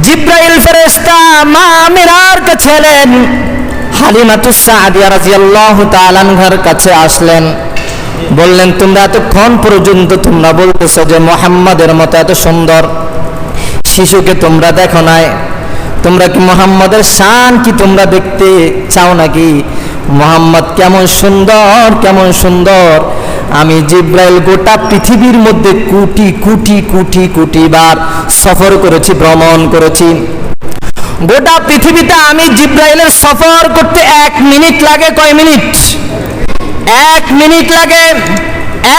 জিব্রাইল ফেরেশতা মা আমিনার কাছে এলেন, হালিমাতুস সাদিয়া রাদিয়াল্লাহু তাআলা আনহার কাছে আসলেন, বললেন তোমরা এতক্ষণ পর্যন্ত তোমরা বলতেছো যে মুহাম্মাদের মতো এত সুন্দর শিশুকে তোমরা দেখো নাই, তোমরা কি মুহাম্মাদের শান কি তোমরা দেখতে চাও নাকি? মুহাম্মদ কেমন সুন্দর, কেমন সুন্দর। আমি জিব্রাইল গোটা পৃথিবীর মধ্যে কোটি কোটি কোটি কোটি বার সফর করেছি, ভ্রমণ করেছি। গোটা পৃথিবীতে আমি জিব্রাইলের সফর করতে 1 মিনিট লাগে। কয় মিনিট? 1 মিনিট লাগে।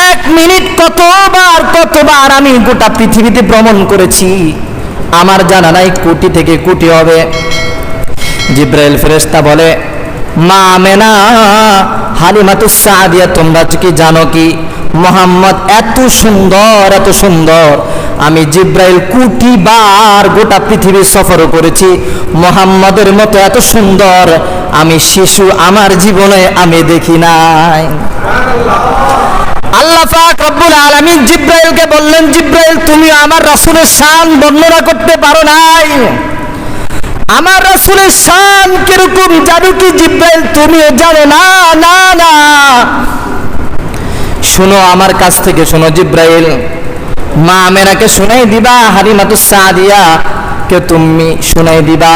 1 মিনিট কতবার কতবার আমি গোটা পৃথিবীতে ভ্রমণ করেছি আমার জানা নাই, কোটি থেকে কোটি হবে। জিব্রাইল ফেরেশতা বলে, মা আমেনা, হালিমাতুস সাদিয়া, তোমরা কি জানো কি মুহাম্মদ এত সুন্দর, এত সুন্দর। আমি জিব্রাইল কোটি বার গোটা পৃথিবী সফর করেছি, মুহাম্মদের মতো এত সুন্দর আমি শিশু আমার জীবনে আমি দেখি নাই। আল্লাহ পাক রব্বুল আলামিন জিব্রাইলকে বললেন, জিব্রাইল তুমি আমার রাসূলের শান বর্ণনা করতে পারো নাই। আমার রাসূলের শান কিরকম জানো কি জিব্রাইল? তুমিও জানো না? না না, শোনো আমার কাছ থেকে শোনো জিব্রাইল। মা আমেনাকে শোনাই দিবা, হালিমাতুস সাদিয়া কে তুমি শোনাই দিবা।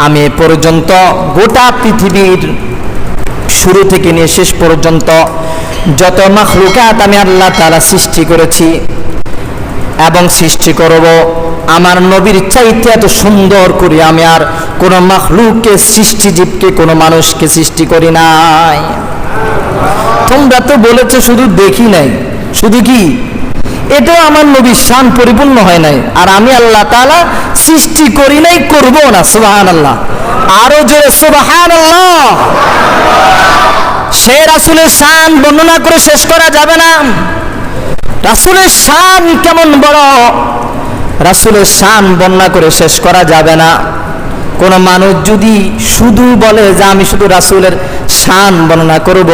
আমি এ পর্যন্ত গোটা পৃথিবীর শুরু থেকে নিয়ে শেষ পর্যন্ত যত মাখলুকাত আমি আল্লাহ তাআলা সৃষ্টি করেছি এবং সৃষ্টি করব, আমার নবীর চাইতে এত সুন্দর করে আমি আর কোন মাখলুককে, সৃষ্টিজীবকে, কোন মানুষকে সৃষ্টি করি নাই। তোমরা তো বলেছো শুধু দেখি নাই, শুধু কি এটাও আমার নবীর শান পরিপূর্ণ হয় নাই, আর আমি আল্লাহ তাআলা সৃষ্টি করি নাই, করব না। সুবহানাল্লাহ, আরো জোরে সুবহানাল্লাহ। সে রাসূলের শান বর্ণনা করে শেষ করা যাবে না। রাসূলের শান কেমন বড়, রাসূলের শান বর্ণনা করে শেষ করা যাবে না। কোন মানুষ যদি শুধু বলে যে আমি শুধু রাসূলের শান বর্ণনা করব,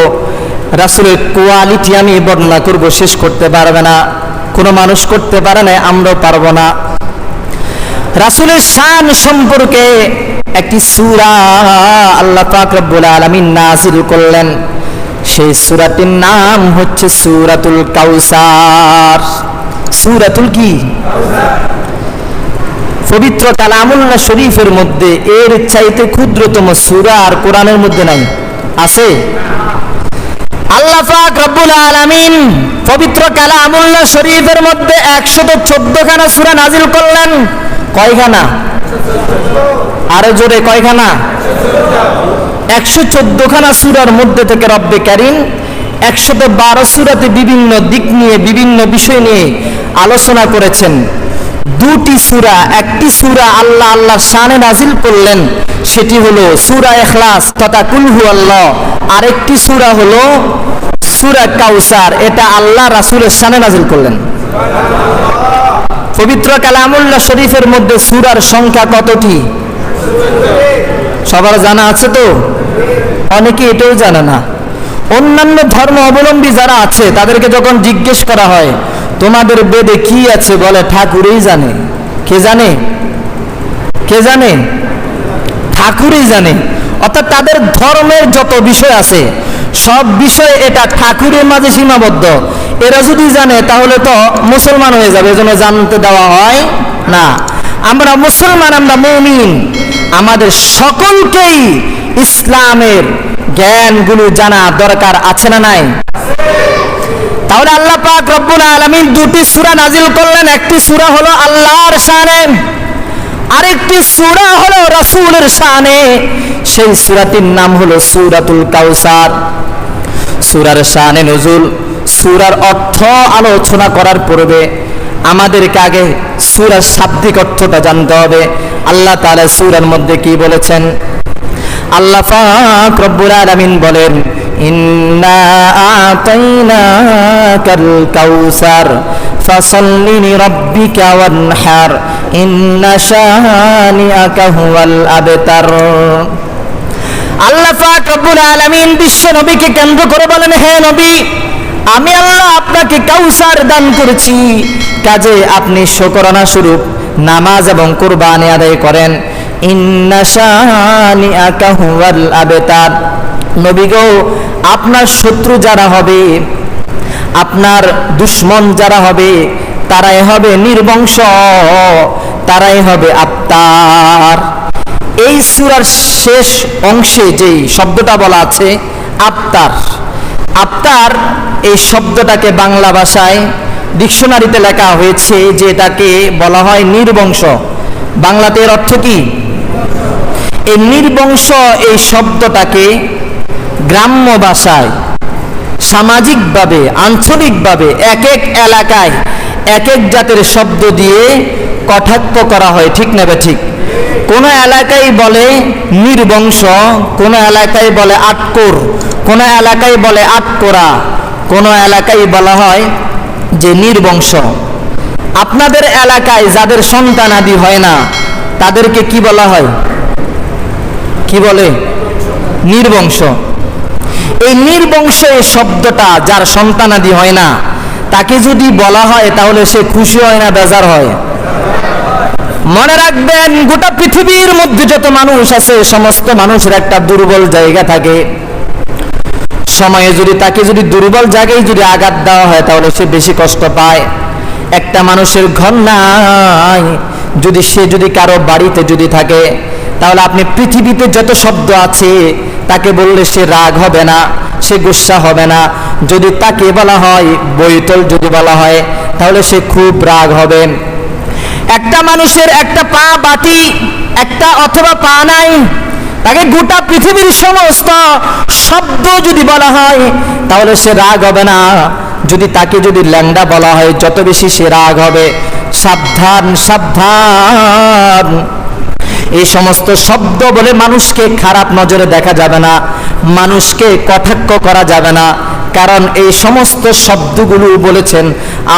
রাসূলের কোয়ালিটি আমি বর্ণনা করব, শেষ করতে পারবে না। কোন মানুষ করতে পারে না, আমরাও পারবো না। রাসূলের শান সম্পর্কে একটি সূরা আল্লাহ পাক রব্বুল আলামিন নাযিল করলেন। সেই সূরাটির নাম হচ্ছে সূরাতুল কাউসার। সূরাতুল কি? পবিত্র কালামুল্লাহ শরীফের মধ্যে এর চাইতে ক্ষুদ্রতম সূরা আর কোরআনের মধ্যে নাই। আছে? আল্লাহ পাক রব্বুল আলামিন পবিত্র কালামুল্লাহ শরীফের মধ্যে 114 খানা সূরা নাযিল করলেন। কয়খানা? আরো জোরে, কয়খানা? 114 খানা সূরার মধ্যে থেকে রব্বে কারীম 112 সূরাতে বিভিন্ন দিক নিয়ে, বিভিন্ন বিষয় নিয়ে আলোচনা করেছেন। দুটি সূরা, একটি সূরা আল্লাহ আল্লাহর শানে নাযিল করলেন, সেটি হলো সূরা ইখলাস তথা কুল হুয়াল্লাহ। আরেকটি সূরা হলো সূরা কাউসার, এটা আল্লাহ রাসূলের শানে নাযিল করলেন। পবিত্র কালামুল্লাহ শরীফের মধ্যে সূরার সংখ্যা কতটি? সবার জানা আছে তো? অনেকে এটাও জানে না। অন্যান্য ধর্ম অবলম্বী যারা আছে তাদেরকে যখন জিজ্ঞেস করা হয় তোমাদের বেদে কি আছে, বলে ঠাকুরই জানে। কে জানে? কে জানে? ঠাকুরই জানে। অর্থাৎ তাদের ধর্মের যত বিষয় আছে সব বিষয় এটা ঠাকুরের মাঝে সীমাবদ্ধ। এরা যদি জানে তাহলে তো মুসলমান হয়ে যাবে, এজন্য জানতে দেওয়া হয় না। আমরা মুসলমান, আমরা মুমিন, আমাদের সকলকেই ইসলামের জ্ঞানগুলো জানা দরকার আছে না নাই? তাহলে আল্লাহ পাক রব্বুল আলামিন দুটি সূরা নাযিল করলেন। একটি সূরা হলো আল্লাহর শানে, আরেকটি সূরা হলো রাসূলের শানে। সেই সূরাটির নাম হলো সূরাতুল কাউসার। সূরার শানে নুজুল, সূরার অর্থ আলোচনা করার পূর্বে আমাদেরকে আগে সূরার শাব্দিক অর্থটা জানতে হবে। আল্লাহ তাআলা সূরার মধ্যে কি বলেছেন? আল্লাহ পাক রব্বুল আলামিন বলেন, ইন্না আতাইনাকাল কাউসার ফাসাল্লি লিরাব্বিকা ওয়ানহার ইন্না শানিআকা হুয়াল আবতার। আল্লাহ পাক রব্বুল আলামিন বিশ্ব নবীকে কেন্দ্র করে বলেন, হে নবী আমি আল্লাহ আপনাকে কাউসার দান করেছি, কাজে আপনি শুকরানা স্বরূপ নামাজ এবং কুরবানি আদায় করেন। ইন্না শানিআকা হুয়াল আবতার। নবী গো, আপনার শত্রু যারা হবে, আপনার দুশমন যারা হবে, তারাই হবে নির্বংশ, তারাই হবে আবতার। এই সূরার শেষ অংশে যেই শব্দটা বলা আছে আবতার, আবতার এই শব্দটাকে বাংলা ভাষায় ডিকশনারিতে লেখা হয়েছে যে এটাকে বলা হয় নির্বংশ। বাংলাতে এর অর্থ কি? এই নির্বংশ এই শব্দটাকে গ্রাম্য ভাষায় সামাজিকভাবে আঞ্চলিকভাবে এক এক এলাকায় এক এক জাতের শব্দ দিয়ে কটাক্ষ করা হয়, ঠিক না ঠিক? কোন এলাকায় বলে নির্বংশ, কোন এলাকায় বলে আটকোর, কোন এলাকায় বলে আটকোরা, কোন এলাকায় বলা হয় যে নির্বংশ। আপনাদের এলাকায় যাদের সন্তানাদি হয় না তাদেরকে কি বলা হয়? কি বলে? নির্বংশ। এই নির্বংশ এই শব্দটা যার সন্তানাদি হয় না তাকে যদি বলা হয় তাহলে সে খুশি হয় না বেজার হয়? মনে রাখবেন, গোটা পৃথিবীর মধ্যে যত মানুষ আছে সমস্ত মানুষের একটা দুর্বল জায়গা থাকে। সময়ে যদি তাকে যদি দুর্বল জায়গায় যদি আঘাত দেওয়া হয় তাহলে সে বেশি কষ্ট পায়। একটা মানুষের ঘর নাই, যদি সে যদি কারো বাড়িতে যদি থাকে তাহলে আপনি পৃথিবীতে যত শব্দ আছে তাকে বললে সে রাগ হবে না, সে গুসা হবে না। যদি তাকে বলা হয় বৈতল যদি বলা হয় তাহলে সে খুব রাগ হবে। একটা মানুষের একটা পা বাটি, একটা অথবা পা নাই, তাকে গোটা পৃথিবীর সমস্ত শব্দ যদি বলা হয় তাহলে সে রাগ হবে না। যদি তাকে যদি ল্যাংড়া বলা হয় যত বেশি সে রাগ হবে। সাবধান সাবধান, এই সমস্ত শব্দ বলে মানুষকে খারাপ নজরে দেখা যাবে না, মানুষকে কটাক্ষ করা যাবে না, কারণ এই সমস্ত শব্দগুলো বলেছেন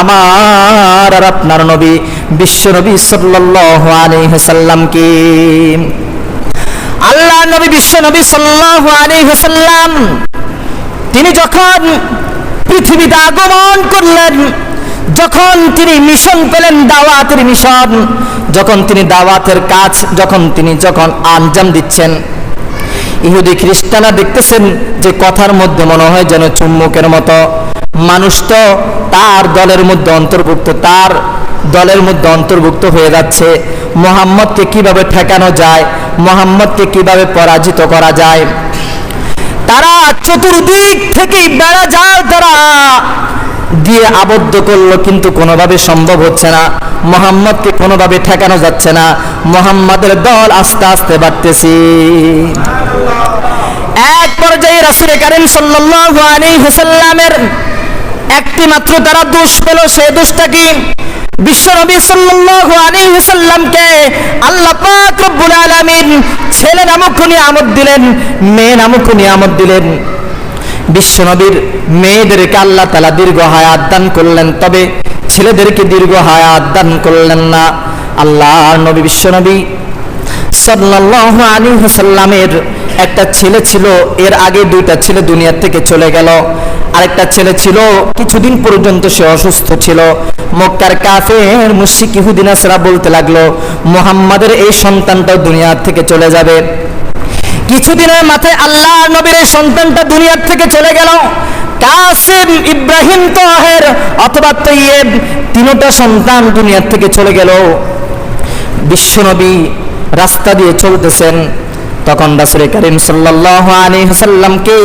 আমার আর আপনার নবী বিশ্বনবী সাল্লাল্লাহু আলাইহি ওয়াসাল্লামকে। আল্লাহ নবী বিশ্বনবী সাল্লাল্লাহু আলাইহি ওয়াসাল্লাম তিনি যখন পৃথিবীতে আগমন করলেন, যখন তিনি মিশন পেলেন, দাওয়াতের মিশন, যখন তিনি দাওয়াতের কাজ যখন আঞ্জাম দিচ্ছেন, ইহুদি খ্রিস্টানরা দেখতেছেন যে কথার মধ্যে মনে হয় যেন চুম্বকের মতো। মানুষ তো তার দলের মধ্যে অন্তর্ভুক্ত হয়ে যাচ্ছে। মুহাম্মদকে কিভাবে ঠেকানো যায়, মুহাম্মদকে কিভাবে পরাজিত করা যায়, তারা চতুর্দিক থেকে বেড়া জাল তারা দিয়ে আবদ্ধ করলো, কিন্তু কোনোভাবে সম্ভব হচ্ছে না। মুহাম্মদকে কোনোভাবে ঠেকানো যাচ্ছে না। মুহাম্মাদের দল আস্তে আস্তে বাড়তেছে। এক পর্যায়ে রাসূল কারীম সাল্লাল্লাহু আলাইহি ওয়াসাল্লামের একটি মাত্র তারা দোষ পেল। সেই দোষটা কি? বিশ্বনবী সাল্লাল্লাহু আলাইহি ওয়াসাল্লামকে আল্লাহ পাক রব্বুল আলামিন ছেলে নামক নিয়ামত দিলেন, মেয়ে নামক নিয়ামত দিলেন। বিশ্বনবীর মেয়েদেরকে আল্লাহ তাআলা দীর্ঘ হায়াত দান করলেন, তবে ছেলেদেরকে দীর্ঘ হায়াত দান করলেন না। আল্লাহর নবী বিশ্বনবী সাল্লাল্লাহু আলাইহি ওয়াসাল্লামের একটা ছেলে ছিল, এর আগে দুইটা ছেলে দুনিয়া থেকে চলে গেল। আরেকটা ছেলে ছিল কিছুদিন পর্যন্ত সে অসুস্থ ছিল। মক্কার কাফের মুশরিক ইহুদি নাসারা বলতে লাগলো মুহাম্মাদের এই সন্তানটাও দুনিয়া থেকে চলে যাবে। কিছুদিনের মাথায় আল্লাহর নবীর এই সন্তানটা দুনিয়া থেকে চলে গেল। কাসিম, ইব্রাহিম, তাহের অথবা তৈয়ব, তিনটা সন্তান দুনিয়া থেকে চলে গেল। বিশ্বনবী রাস্তা দিয়ে চলতেছেন, তখন রাসূল কারীম সাল্লাল্লাহু আলাইহি ওয়াসাল্লামকে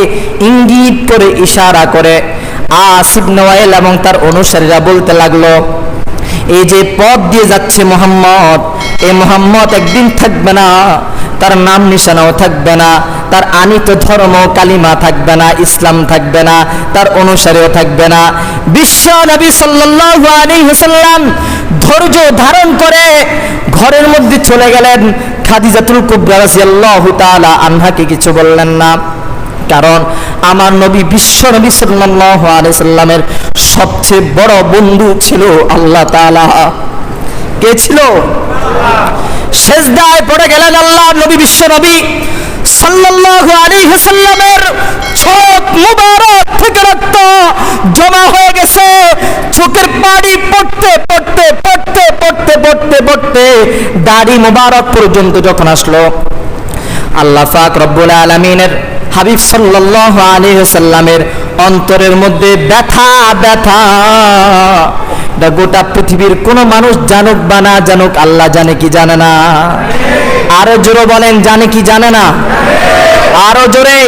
ইঙ্গিত করে ইশারা করে আস ইবনে ওয়াইল এবং তার অনুসারীরা বলতে লাগলো, এই যে পথ দিয়ে যাচ্ছে মুহাম্মদ, এই মুহাম্মদ একদিন থাকবে না, তার নাম নিশানাও থাকবে না, তার আনিত ধর্ম কালিমা থাকবে না, ইসলাম থাকবে না, তার অনুসারীও থাকবে না। বিশ্ব নবী সাল্লাল্লাহু আলাইহি ওয়াসাল্লাম ধৈর্য ধারণ করে ঘরের মধ্যে চলে গেলেন। খাদিজাতুল কুবরা রাদিয়াল্লাহু তাআলা আনহাকে কিছু বললেন না, কারণ আমার নবী বিশ্ব নবী সাল্লাল্লাহু আলাইহি সাল্লামের সবচেয়ে বড় বন্ধু ছিল আল্লাহ তাআলা। কে ছিল? সেজদায় পড়ে গেলেন আল্লাহ নবী বিশ্ব নবী সাল্লাল্লাহু আলাইহি ওয়াসাল্লামের চোখ মুবারক থেকে রক্ত জমা হয়ে গেছে, চোখের পানি পড়তে পড়তে পড়তে পড়তে পড়তে পড়তে দাড়ি মুবারক পর্যন্ত যখন আসলো, আল্লাহ পাক রব্বুল আলামিনের হাবিব সাল্লাল্লাহু আলাইহি ওয়াসাল্লামের অন্তরের মধ্যে ব্যথা ব্যথা, এটা গোটা পৃথিবীর কোন মানুষ জানুক বা না জানুক, আল্লাহ জানে কি জানে না? আরো জোরে বলেন, জানে কি জানে না? আরো জোরে।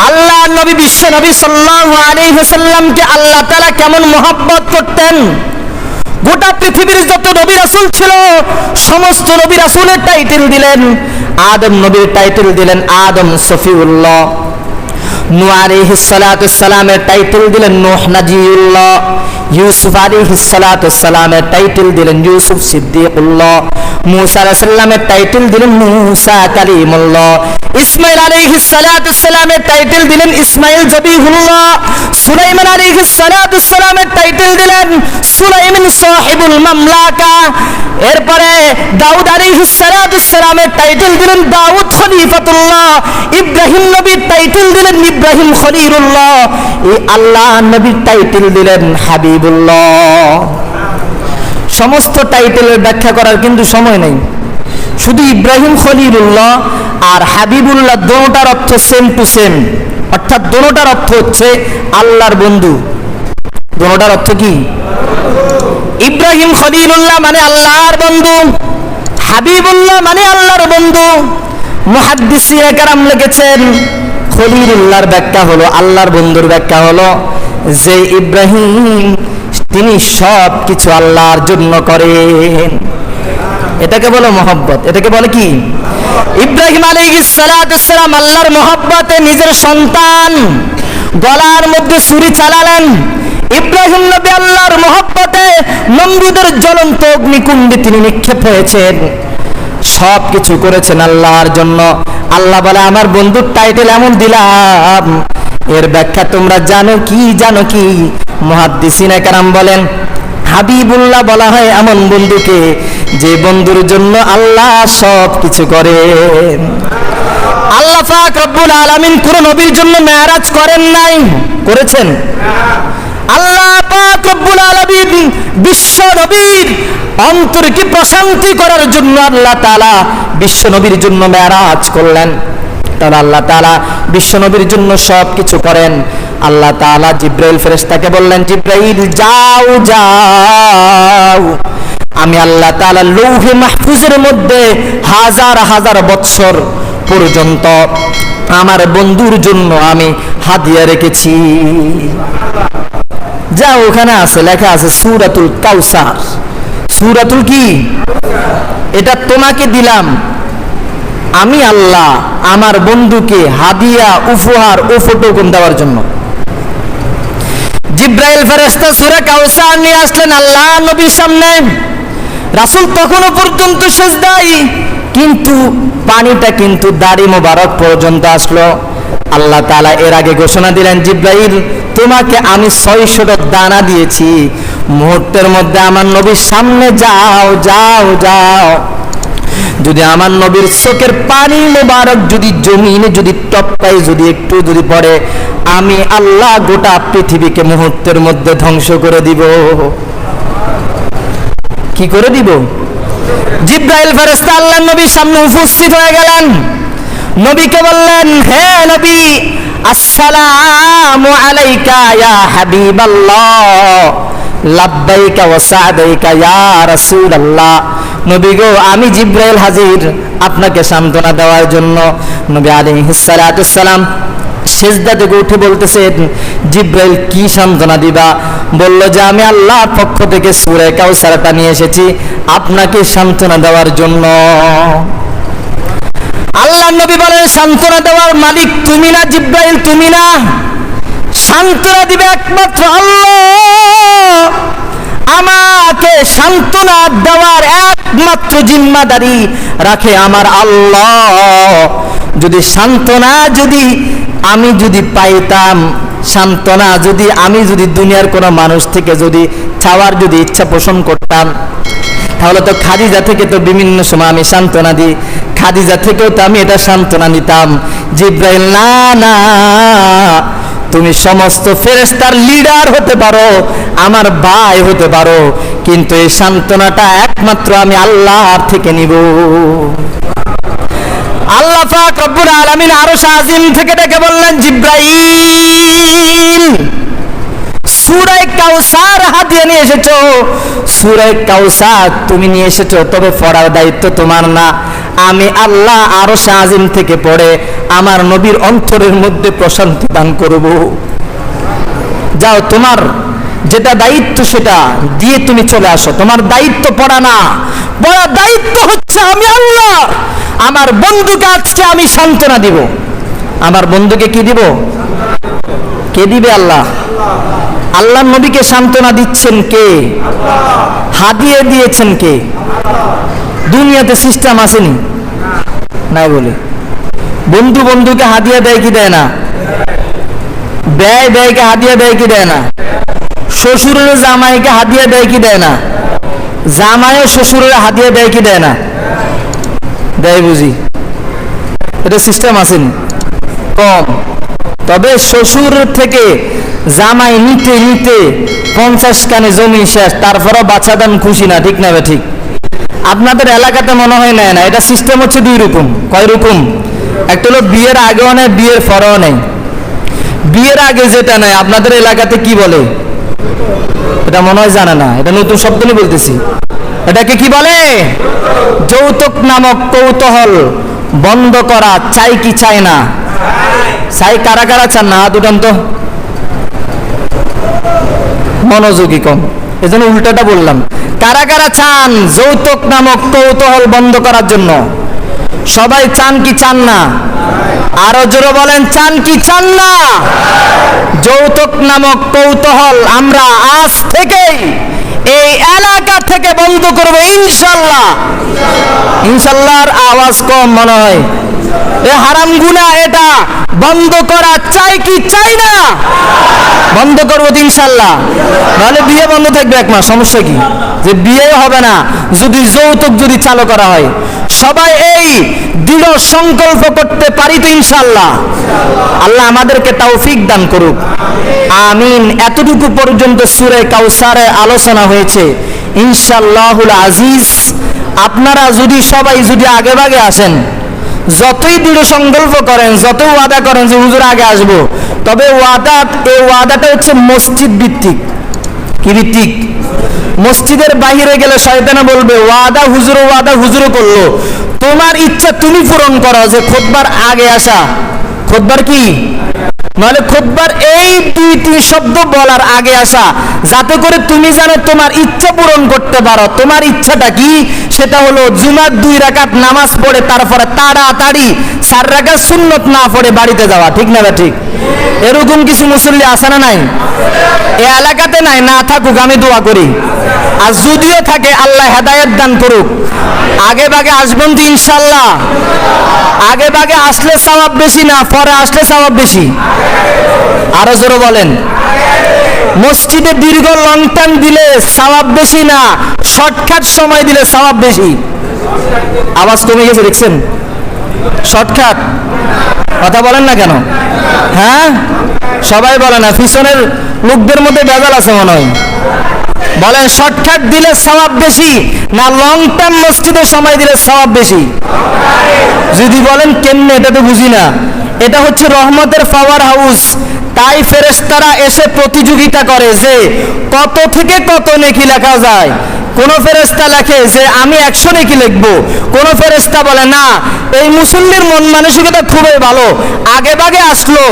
আল্লাহ নবী, বিশ্ব নবী সাল্লাল্লাহু আলাইহি ওয়াসাল্লামকে আল্লাহ তাআলা কেমন মহব্বত করতেন। গোটা পৃথিবীর যত নবী রাসূল ছিল, সমস্ত নবী রাসূলের টাইটেল দিলেন। আদম নবীর টাইটেল দিলেন আদম সফিউল্লাহ, নূহ আলাইহিস সালাতুস সালামের টাইটেল দিলেন নূহ নাজিউল্লাহ, ইউসুফ আলাইহিস সালাতুস সালামের টাইটেল দিলেন ইউসুফ সিদ্দিকুল্লাহ, মূসা আলাইহিস সালামের টাইটেল দিলেন মূসা কালিমুল্লাহ, ইসমাঈল আলাইহিস সালাতুস সালামের টাইটেল দিলেন ইসমাঈল জবিহুল্লাহ, সুলাইমান আলাইহিস সালাতুস সালামের টাইটেল দিলেন সুলাইমান সাহিবুল মামলাকা। এরপরে দাউদ আলাইহিস সালাতুস সালামের টাইটেল দিলেন দাউদ খলিফাতুল্লাহ, ইব্রাহিম নবীর টাইটেল দিলেন ইব্রাহিম খলিলুল্লাহ, এই আল্লাহ নবীর টাইটেল দিলেন হাবিবুল্লাহ। সমস্ত টাইটেলের ব্যাখ্যা করার কিন্তু সময় নেই। শুধু ইব্রাহিম খলিলুল্লাহ আর হাবিবুল্লাহ দোনোটার অর্থ সেম টু সেম, অর্থাৎ দোনোটার অর্থ হচ্ছে আল্লাহর বন্ধু। দোনোটার অর্থ কি? ইব্রাহিম খলিলুল্লাহ মানে আল্লাহর বন্ধু, হাবিবুল্লাহ মানে আল্লাহর বন্ধু। মুহাদ্দিসিনে কেরাম লিখেছেন খলিলুল্লাহর ব্যাখ্যা হলো, আল্লাহর বন্ধুর ব্যাখ্যা হলো যে ইব্রাহিম তিনি সব কিছু আল্লাহর জন্য করেন, এটাকে বলে মহব্বত। এটাকে বলে কি? ইব্রাহিম আলাইহিস সালাতুস সালাম আল্লাহর মহব্বতে নিজের সন্তান গলার মধ্যে ছুরি চালালেন। ইব্রাহিম নবী আল্লাহর মহব্বতে নমরুদের জ্বলন্ত অগ্নিকুণ্ডে তিনি নিক্ষেপ হয়েছেন, সব কিছু করেছেন আল্লাহর জন্য। আল্লাহ বলে আমার বন্ধুর টাইটেল এমন দিলাম, এর ব্যাখ্যা তোমরা জানো কি? জানো কি? মুহাদ্দিসিনে কেরাম বলেন হাবিবুল্লাহ বলা হয় এমন বন্ধুকে যে বন্ধুর জন্য আল্লাহ সব কিছু করেন। আল্লাহ পাক রব্বুল আলামিন কোন নবীর জন্য মেরাজ করেন নাই? করেছেন। আল্লাহ পাক রব্বুল আলামিন বিশ্ব নবীর অন্তরকে প্রশান্তি করার জন্য আল্লাহ তাআলা বিশ্ব নবীর জন্য মেরাজ করলেন। তাহলে আল্লাহ তাআলা বিশ্ব নবীর জন্য সব কিছু করেন। আল্লাহ তাআলা জিব্রাইল ফেরেশতাকে বললেন, জিব্রাইল যাও যাও, আমি আল্লাহ তাআলা লৌহে মাহফুজের মধ্যে হাজার হাজার বৎসর পর্যন্ত আমার বন্ধুর জন্য আমি হাদিয়া রেখেছি। যা ওখানে আছে, লেখা আছে সূরাতুল কাউসার। সূরাতুল কি? এটা তোমাকে দিলাম আমি আল্লাহ আমার বন্ধুকে হাদিয়া, উপহার ও ফটোকন দেওয়ার জন্য। জিব্রাইল ফেরেশতা সূরা কাউসার নিয়ে আসলেন আল্লাহ নবীর সামনে। রাসূল তখনও পর্যন্ত সিজদায়, কিন্তু পানিটা কিন্তু দাড়ি মোবারক পর্যন্ত আসলো। আল্লাহ তাআলা এর আগে ঘোষণা দিলেন, জিব্রাইল তোমাকে আমি 600টা দানা দিয়েছি, মুহূর্তের মধ্যে আমার নবীর সামনে যাও যাও যাও। যদি আমার নবীর চোখের পানি মোবারক যদি জমিনে যদি টপকায়, যদি একটু যদি পড়ে, আমি আল্লাহ গোটা পৃথিবীকে মুহূর্তের মধ্যে ধ্বংস করে দিব। কি করে দিব? জিব্রাইল ফেরেশতা আল্লাহর নবীর সামনে উপস্থিত হয়ে গেলেন। নবীকে বললেন, হে নবী, আসসালামু আলাইকা ইয়া হাবিবাল্লাহ, লাব্বাইকা ওয়া সাদাইকা ইয়া রাসূলুল্লাহ। নবী গো, আমি জিব্রাইল হাজির আপনাকে সান্ত্বনা দেওয়ার জন্য। নবী আলাইহিস সালাতু সালাম সিজদা থেকে উঠে বলতেছেন, জিব্রাইল কি সান্ত্বনা দিবা? বলল যে আমি আল্লাহর পক্ষ থেকে সূরা কাউসারটা নিয়ে এসেছি আপনাকে সান্ত্বনা দেওয়ার জন্য। আল্লাহ নবী বলেন, সান্ত্বনা দেওয়ার মালিক তুমি না জিব্রাইল? তুমি না? সান্ত্বনা দিবে একমাত্র আল্লাহ। আমাকে সান্ত্বনা দেওয়ার একমাত্র জিম্মাদারি রাখে আমার আল্লাহ। যদি সান্ত্বনা যদি আমি যদি পাইতাম, সান্ত্বনা যদি আমি যদি দুনিয়ার কোনো মানুষ থেকে যদি চাওয়ার যদি ইচ্ছা পোষণ করতাম, তাহলে তো খাদিজা থেকে তো বিভিন্ন সময় আমি সান্ত্বনা দিই। খাদিজা থেকেও তো আমি এটা সান্ত্বনা নিতাম, জিব্রাইল না না, তুমি সমস্ত ফেরেশতার লিডার হতে পারো, আমার ভাই হতে পারো, কিন্তু এই সান্ত্বনাটা একমাত্র আমি আল্লাহর থেকে নিব। আল্লাহ পাক রব্বুল আলামিন আরশ আজিম থেকে ডেকে বললেন, জিব্রাইল সূরা কাউসার হাদিয়া নিয়ে এসেছো, সূরা কাউসার তুমি নিয়ে এসেছো, তবে পড়ার দায়িত্ব তোমার না, আমি আল্লাহ আরশ আজিম থেকে পড়ে আমার নবীর অন্তরের মধ্যে প্রশান্তি দান করব। যাও, তোমার যেটা দায়িত্ব সেটা দিয়ে তুমি চলে আসো। তোমার দায়িত্ব পড়া না, পড়ার দায়িত্ব হচ্ছে আমি আল্লাহ। আমার বন্ধুকে আজকে আমি সান্ত্বনা দিব। আমার বন্ধুকে কি দিব? কে দিবে? আল্লাহ। আল্লাহ নবীকে সান্ত্বনা দিচ্ছেন কে? হাদিয়া দিয়েছেন কে? দুনিয়াতে সিস্টেম আসেনি নাই বলে বন্ধু বন্ধুকে হাদিয়া দেয় কি দেয় না? ব্যয় ব্যয়কে হাদিয়া দেয় কি দেয় না? শ্বশুরের জামাইকে হাদিয়া দেয় কি দেয় না? জামাইও শ্বশুরের হাদিয়া দেয় কি দেয় না? দেয় বুঝি। এটা সিস্টেম আসেনি, কম। তবে শ্বশুর থেকে জামাই নিতে নিতে 50 কানে জমি শেষ, তারপরও বাচ্চা দান খুশি না, ঠিক না? ঠিক। আপনাদের এলাকাতে মনে হয় নেয় না। এটা সিস্টেম হচ্ছে দুই রকম। কয় রকম? একটা হলো বিয়ের আগেও নেয়, বিয়ের পরেও নেয়। বিয়ের আগে যেটা নেয় আপনাদের এলাকাতে কি বলে? এটা মনে হয় জানে না, এটা নতুন শব্দ নিয়ে বলতেছি। এটাকে কি বলে? যৌতুক নামক কৌতূহল বন্ধ করা। চাই কি চাই না? চাই। কারা কারা চান না? হাত উঠান তো। মনোযোগী কম, এজন্য উল্টাটা বললাম। কারা কারা চান যৌতুক নামক কৌতূহল বন্ধ করার জন্য? সবাই চান কি চান না? আরো জোরে বলেন, চান কি চান না? যৌতুক নামক কৌতূহল আমরা আজ থেকেই এই এলাকা থেকে বন্ধ করব ইনশাআল্লাহ। ইনশাআল্লাহর আওয়াজ কম মনে হয়। এ হারাম গুনাহ, এটা বন্ধ করা চাই কি চাই না? বন্ধ করবো ইনশাআল্লাহ। নাহলে বিয়ে বন্ধ থাকবে 1 মাস, সমস্যা কি? যে বিয়ে হবে না যদি যৌতুক যদি চালু করা হয়। সবাই এই দৃঢ় সংকল্প করতে পারি তো ইনশাআল্লাহ। আল্লাহ আমাদেরকে তৌফিক দান করুক, আমিন। এতটুকু পর্যন্ত সূরা কাউসারে আলোচনা হয়েছে। ইনশাআল্লাহুল আজিজ আপনারা যদি সবাই যদি আগে ভাগে আসেন, যতই দৃঢ় সংকল্প করেন, যত ওয়াদা করেন যে হুজুর আগে আসবো, তবে এই ওয়াদাটা হচ্ছে মসজিদ ভিত্তিক। কি ভিত্তিক? মসজিদের বাইরে গেলে শয়তানে বলবে ওয়াদা হুজুর করলো। তোমার ইচ্ছা তুমি পূরণ করো, যে খুতবার আগে আসা। খুতবার কি? নাহলে খুতবার এই 2-3 শব্দ বলার আগে আসা, যাতে করে তুমি জানো তোমার ইচ্ছা পূরণ করতে পারো। তোমার ইচ্ছাটা কি? সেটা হলো জুমার 2 রাকাত নামাজ পড়ে তারপরে তাড়াতাড়ি 4 রাকাত সুন্নত না পড়ে বাড়িতে যাওয়া, ঠিক না? ঠিক। এরকম কিছু মুসল্লি আছে না নাই? এ এলাকাতে নাই, না থাকুক, আমি দোয়া করি। আর যদিও থাকে আল্লাহ হেদায়েত দান করুক। আগে ভাগে আসবেন তো ইনশাআল্লাহ। আগে ভাগে আসলে সওয়াব বেশি না পরে আসলে সওয়াব বেশি? আরো জোরে বলেন। মসজিদে দীর্ঘ লং টাইম দিলে সওয়াব বেশি না শর্টকাট সময় দিলে সওয়াব বেশি? আওয়াজ কমে গেছে দেখছেন? শর্টকাট কথা বলেন না কেন? হ্যাঁ, সবাই বলে না, পিছনের লোকদের মধ্যে ভেজাল আছে মনে হয়। বলেন, শর্টকাট দিলে সওয়াব বেশি না লং টার্ম মসজিদে সময় দিলে সওয়াব বেশি? যদি বলেন কেমনে, এটা তো বুঝি না। এটা হচ্ছে রহমতের পাওয়ার হাউস। তাই ফেরেশতারা এসে প্রতিযোগিতা করে যে কত থেকে কত নেকি লেখা যায়। কোন ফেরেশতা লেখে যে আমি 100 নেকি লিখবো, কোন ফেরেশতা বলে না এই মুসল্লির মন মানসিকতা খুবই ভালো, আগে ভাগে আসলো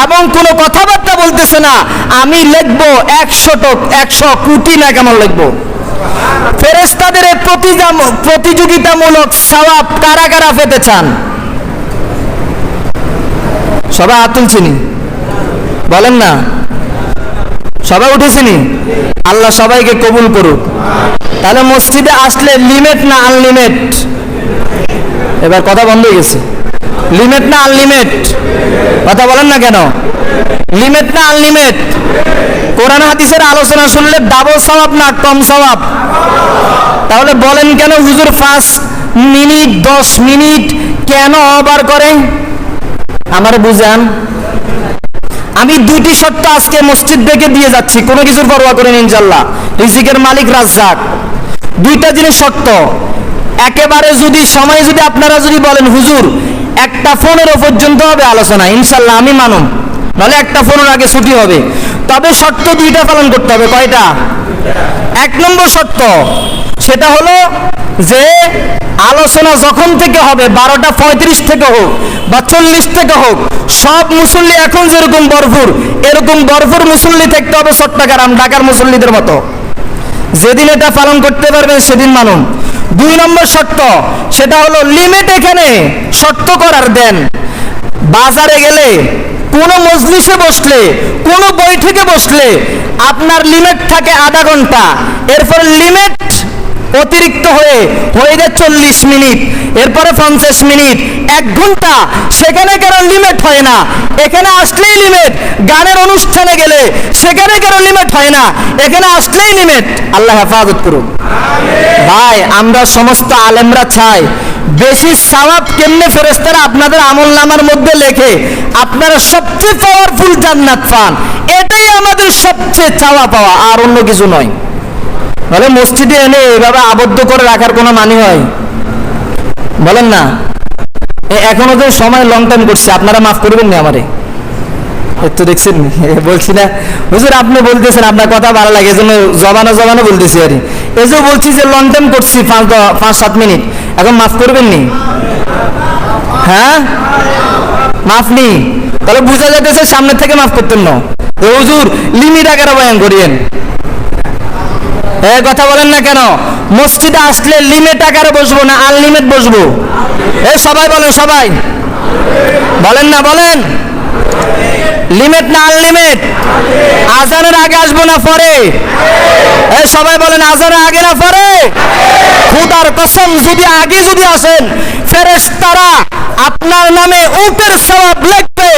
এবং কোনো কথাবার্তা বলতেছে না, আমি লিখবো 100 কোটি না কেমন লিখবো। ফেরেশতাদের এই প্রতিযোগিতামূলক সওয়াব কারা কারা পেতে চান? সবাই হাত তুলছেনি? বলেন না, সবাই উঠেছেনি? আল্লাহ সবাইকে কবুল করুক। তাহলে মসজিদে আসলে লিমিট না আনলিমিট? এবার কথা বন্ধ হয়ে গেছে। লিমিট না আনলিমিট? কথা বলেন না কেন? লিমিট না আনলিমিট? কোরআন হাদিসের আলোচনা শুনলে ডাবল সওয়াব না কম সওয়াব? তাহলে বলেন কেন হুজুর মিনিট 10 মিনিট কেন ওভার করে? আমার বুঝান। আমি দুইটি শর্ত আজকে মসজিদ থেকে দিয়ে যাচ্ছি, কোনো কিছুর পরোয়া করেন ইনশাআল্লাহ, রিজিকের মালিক রাজ্জাক। দুইটা জিনিস শর্ত। একেবারে যদি সময় যদি আপনারা যদি বলেন হুজুর একটা ফোনের পর্যন্ত হবে আলোচনা, ইনশাআল্লাহ আমি মানুম, নাহলে একটা ফোনের আগে ছুটি হবে। তবে শর্ত দুইটা পালন করতে হবে। কয়টা? 1 নম্বর শর্ত, সেটা হলো যে আলোচনা যখন থেকে হবে 12:35 থেকে হোক বা 40 থেকে হোক, সব মুসল্লি এখন যেরকম ভরপুর এরকম ভরপুর মুসল্লি থাকতে হবে চট্টগ্রাম ঢাকার মুসল্লিদের মতো। যেদিন এটা পালন করতে পারবেন সেদিন মানুন। 2 নম্বর শর্ত, সেটা হলো লিমিট এখানে শর্ত করার দেন। বাজারে গেলে, কোন মজলিসে বসলে, কোন বৈঠকে বসলে আপনার লিমিট থাকে আধা ঘন্টা, এরপর লিমিট অতিরিক্ত হয়ে যায় 40 মিনিট, এরপরে 50 মিনিট, 1 ঘন্টা। সেখানে কেন লিমিট হয় না? এখানে আসলেই লিমিট। গানের অনুষ্ঠানে গেলে সেখানে কেন লিমিট হয় না? এখানে আসলেই লিমিট। আল্লাহ হেফাজত করুন। ভাই আমরা সমস্ত আলেমরা চাই বেশি সওয়াব কেমনে ফেরেশতারা আপনাদের আমলনামার মধ্যে লেখে আপনারা সবচেয়ে পাওয়ারফুল জান্নাত পান, এটাই আমাদের সবচেয়ে চাওয়া পাওয়া, আর অন্য কিছু নয়। বলে মসজিদে এনে এভাবে আবদ্ধ করে রাখার কোনো মানে হয়? বলেন না। এখনো তো সময় লং টাইম করছে, আপনারা মাফ করবেন না আমারে। একটু দেখছেন বলছি না হুজুর আপনি বলতেছেন আপনার কথা ভালো লাগে, এজন্য জবানো বলতেছি। আর এই যে বলছি যে লং টাইম করছি 5-7 মিনিট, এখন মাফ করবেন নি? হ্যাঁ মাফ নি? তাহলে বুঝা যাইতেছে সামনে থেকে মাফ করতেন না। হুজুর লিমিট আকারে বয়ান করিয়েন, কথা বলেন না কেন? মসজিদে আসলে লিমিট আকারে বসবো না আনলিমিট বসবো? সবাই বলেন, সবাই বলেন না, বলেন লিমিট না আনলিমিট? আজানের আগে আসবো না পরে? সবাই বলেন আজানের আগে না পরে? খোদার কসম যদি আগে যদি আসেন ফেরেশতারা আপনার নামে উটের সওয়াব লিখবে,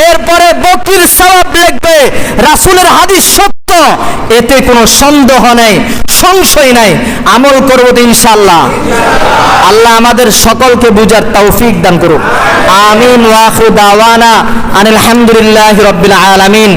এরপরে বকরির সওয়াব লিখবে। রাসূলের হাদিস সত্য, এতে কোনো সন্দেহ নেই, সংশয় নাই। আমল করব তো ইনশাআল্লাহ। আল্লাহ আমাদের সকলকে বুঝার তৌফিক দান করুন। আমিন ওয়া আখিরু দাওয়ানা আনিল হামদুলিল্লাহি রাব্বিল আলামিন।